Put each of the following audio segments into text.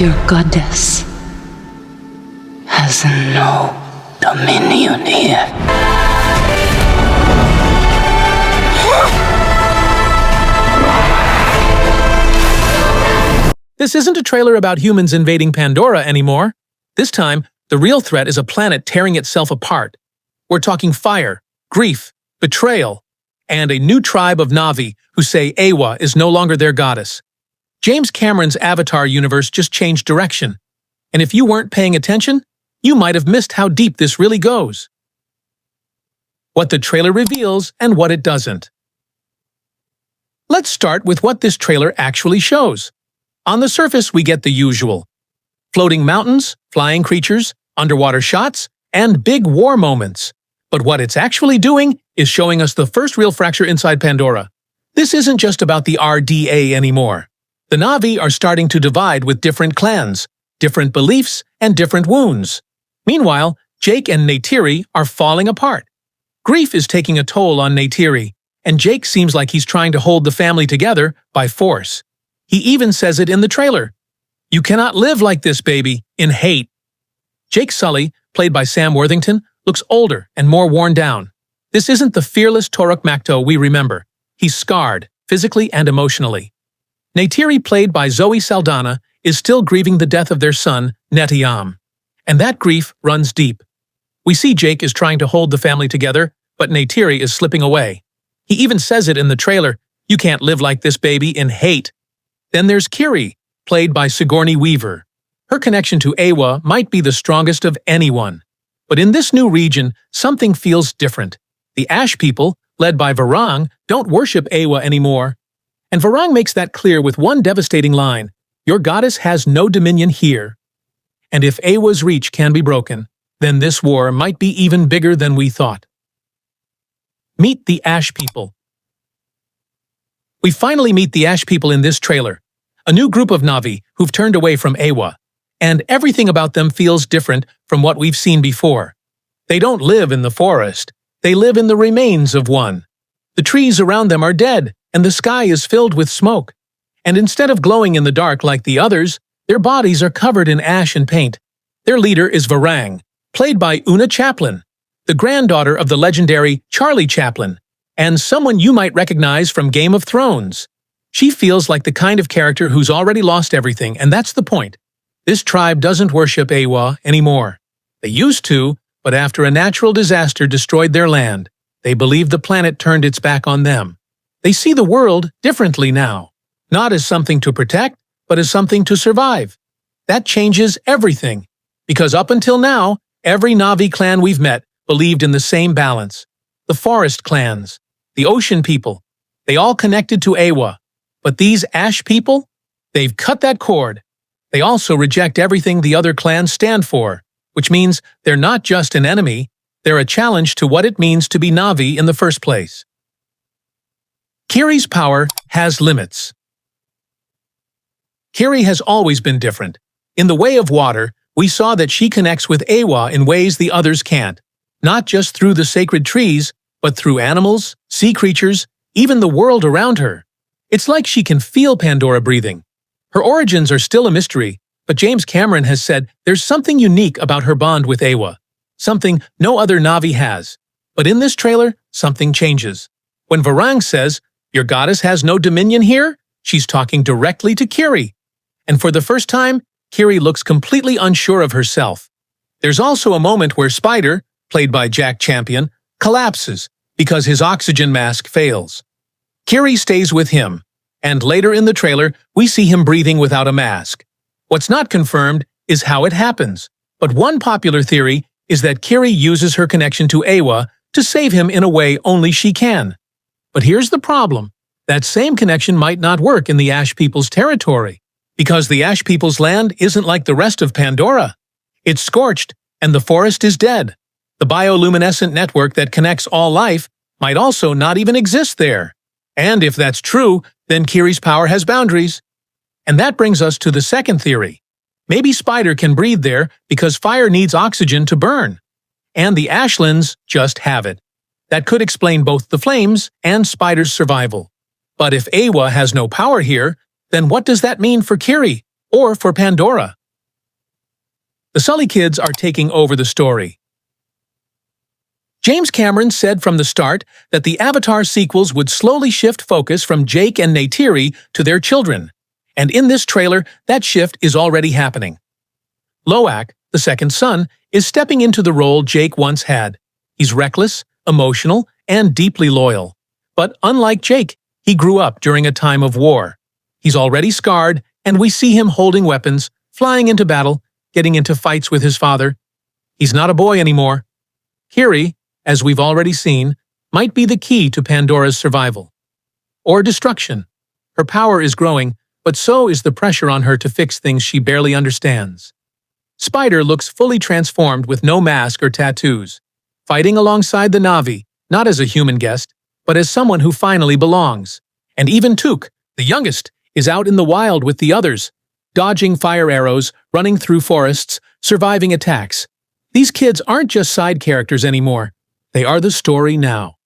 Your goddess has no dominion here. This isn't a trailer about humans invading Pandora anymore. This time, the real threat is a planet tearing itself apart. We're talking fire, grief, betrayal, and a new tribe of Na'vi who say Eywa is no longer their goddess. James Cameron's Avatar universe just changed direction. And if you weren't paying attention, you might have missed how deep this really goes. What the trailer reveals and what it doesn't. Let's start with what this trailer actually shows. On the surface, we get the usual. Floating mountains, flying creatures, underwater shots, and big war moments. But what it's actually doing is showing us the first real fracture inside Pandora. This isn't just about the RDA anymore. The Na'vi are starting to divide with different clans, different beliefs, and different wounds. Meanwhile, Jake and Neytiri are falling apart. Grief is taking a toll on Neytiri, and Jake seems like he's trying to hold the family together by force. He even says it in the trailer. "You cannot live like this, baby," in hate. Jake Sully, played by Sam Worthington, looks older and more worn down. This isn't the fearless Toruk Makto we remember. He's scarred, physically and emotionally. Neytiri, played by Zoe Saldana, is still grieving the death of their son, Neteyam. And that grief runs deep. We see Jake is trying to hold the family together, but Neytiri is slipping away. He even says it in the trailer, "You can't live like this, baby," in hate. Then there's Kiri, played by Sigourney Weaver. Her connection to Eywa might be the strongest of anyone. But in this new region, something feels different. The Ash people, led by Varang, don't worship Eywa anymore. And Varang makes that clear with one devastating line: "Your goddess has no dominion here." And if Eywa's reach can be broken, then this war might be even bigger than we thought. Meet the Ash people. We finally meet the Ash people in this trailer, a new group of Na'vi who've turned away from Eywa, and everything about them feels different from what we've seen before. They don't live in the forest, they live in the remains of one. The trees around them are dead, and the sky is filled with smoke. And instead of glowing in the dark like the others, their bodies are covered in ash and paint. Their leader is Varang, played by Una Chaplin, the granddaughter of the legendary Charlie Chaplin, and someone you might recognize from Game of Thrones. She feels like the kind of character who's already lost everything, and that's the point. This tribe doesn't worship Eywa anymore. They used to, but after a natural disaster destroyed their land, they believe the planet turned its back on them. They see the world differently now, not as something to protect, but as something to survive. That changes everything, because up until now, every Na'vi clan we've met believed in the same balance. The forest clans, the ocean people, they all connected to Eywa. But these Ash people, they've cut that cord. They also reject everything the other clans stand for, which means they're not just an enemy, they're a challenge to what it means to be Na'vi in the first place. Kiri's power has limits. Kiri has always been different. In the way of water, we saw that she connects with Eywa in ways the others can't, not just through the sacred trees, but through animals, sea creatures, even the world around her. It's like she can feel Pandora breathing. Her origins are still a mystery, but James Cameron has said there's something unique about her bond with Eywa, something no other Na'vi has. But in this trailer, something changes. When Varang says, "Your goddess has no dominion here," she's talking directly to Kiri. And for the first time, Kiri looks completely unsure of herself. There's also a moment where Spider, played by Jack Champion, collapses because his oxygen mask fails. Kiri stays with him, and later in the trailer, we see him breathing without a mask. What's not confirmed is how it happens, but one popular theory is that Kiri uses her connection to Eywa to save him in a way only she can. But here's the problem. That same connection might not work in the Ash people's territory, because the Ash people's land isn't like the rest of Pandora. It's scorched, and the forest is dead. The bioluminescent network that connects all life might also not even exist there. And if that's true, then Kiri's power has boundaries. And that brings us to the second theory. Maybe Spider can breathe there because fire needs oxygen to burn. And the Ashlands just have it. That could explain both the flames and Spider's survival. But if Eywa has no power here, then what does that mean for Kiri? or for Pandora. The Sully kids are taking over the story. James Cameron said from the start that the Avatar sequels would slowly shift focus from Jake and Neytiri to their children, and in this trailer, that shift is already happening. Loak, the second son, is stepping into the role Jake once had. He's reckless, emotional, and deeply loyal. But unlike Jake, he grew up during a time of war. He's already scarred, and we see him holding weapons, flying into battle, getting into fights with his father. He's not a boy anymore. Kiri, as we've already seen, might be the key to Pandora's survival. Or destruction. Her power is growing, but so is the pressure on her to fix things she barely understands. Spider looks fully transformed with no mask or tattoos, fighting alongside the Na'vi, not as a human guest, but as someone who finally belongs. And even Took, the youngest, is out in the wild with the others, dodging fire arrows, running through forests, surviving attacks. These kids aren't just side characters anymore. They are the story now.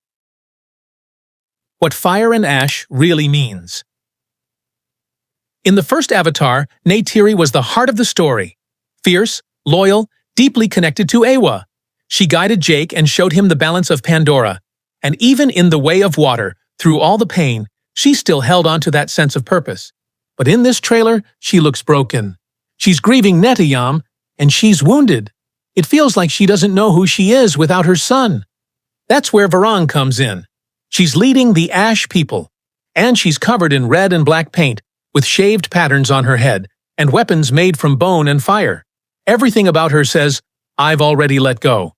What fire and ash really means. In the first Avatar, Neytiri was the heart of the story. Fierce, loyal, deeply connected to Eywa. She guided Jake and showed him the balance of Pandora. And even in the way of water, through all the pain, she still held on to that sense of purpose. But in this trailer, she looks broken. She's grieving Netayam, and she's wounded. It feels like she doesn't know who she is without her son. That's where Varang comes in. She's leading the Ash people, and she's covered in red and black paint, with shaved patterns on her head, and weapons made from bone and fire. Everything about her says, "I've already let go."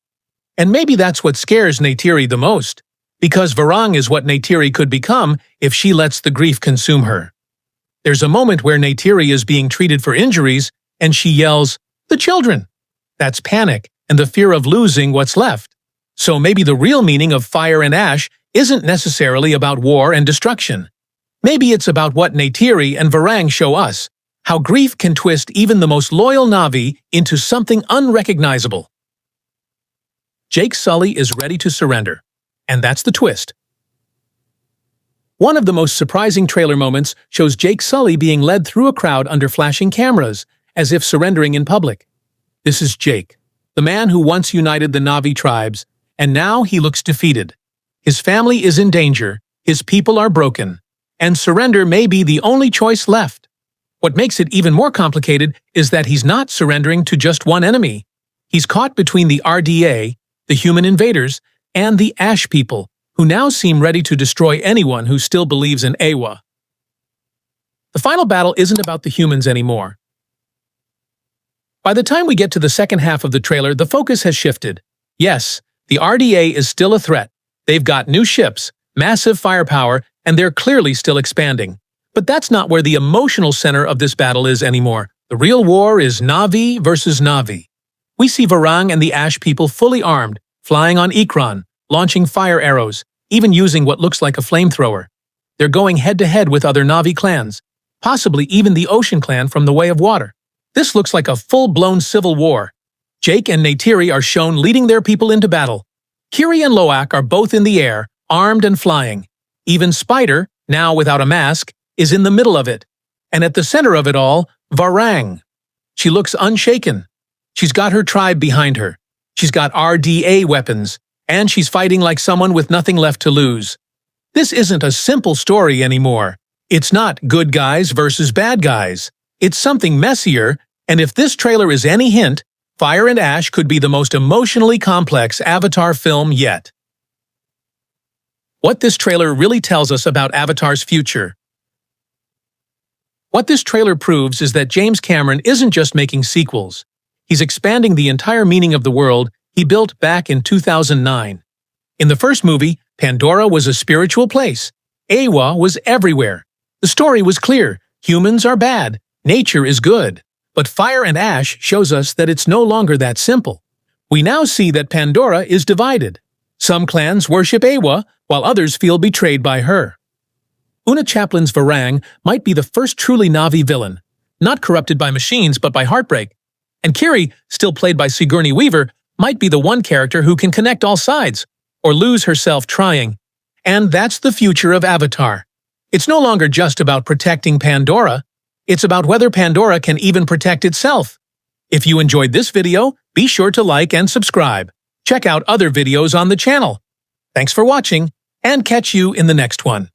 And maybe that's what scares Neytiri the most, because Varang is what Neytiri could become if she lets the grief consume her. There's a moment where Neytiri is being treated for injuries, and she yells, "The children!" That's panic and the fear of losing what's left. So maybe the real meaning of fire and ash isn't necessarily about war and destruction. Maybe it's about what Neytiri and Varang show us, how grief can twist even the most loyal Na'vi into something unrecognizable. Jake Sully is ready to surrender, and that's the twist. One of the most surprising trailer moments shows Jake Sully being led through a crowd under flashing cameras, as if surrendering in public. This is Jake, the man who once united the Na'vi tribes, and now he looks defeated. His family is in danger, his people are broken, and surrender may be the only choice left. What makes it even more complicated is that he's not surrendering to just one enemy. He's caught between the RDA, the human invaders, and the Ash people, who now seem ready to destroy anyone who still believes in Eywa. The final battle isn't about the humans anymore. By the time we get to the second half of the trailer, the focus has shifted. Yes, the RDA is still a threat. They've got new ships, massive firepower, and they're clearly still expanding. But that's not where the emotional center of this battle is anymore. The real war is Na'vi versus Na'vi. We see Varang and the Ash people fully armed, flying on Ikran, launching fire arrows, even using what looks like a flamethrower. They're going head-to-head with other Na'vi clans, possibly even the Ocean Clan from the Way of Water. This looks like a full-blown civil war. Jake and Neytiri are shown leading their people into battle. Kiri and Loak are both in the air, armed and flying. Even Spider, now without a mask, is in the middle of it. And at the center of it all, Varang. She looks unshaken. She's got her tribe behind her. She's got RDA weapons, and she's fighting like someone with nothing left to lose. This isn't a simple story anymore. It's not good guys versus bad guys. It's something messier, and if this trailer is any hint, Fire and Ash could be the most emotionally complex Avatar film yet. What this trailer really tells us about Avatar's future. What this trailer proves is that James Cameron isn't just making sequels. He's expanding the entire meaning of the world he built back in 2009. In the first movie, Pandora was a spiritual place. Eywa was everywhere. The story was clear. Humans are bad. Nature is good. But Fire and Ash shows us that it's no longer that simple. We now see that Pandora is divided. Some clans worship Eywa, while others feel betrayed by her. Una Chaplin's Varang might be the first truly Na'vi villain, not corrupted by machines but by heartbreak. And Kiri, still played by Sigourney Weaver, might be the one character who can connect all sides, or lose herself trying. And that's the future of Avatar. It's no longer just about protecting Pandora. It's about whether Pandora can even protect itself. If you enjoyed this video, be sure to like and subscribe. Check out other videos on the channel. Thanks for watching, and catch you in the next one.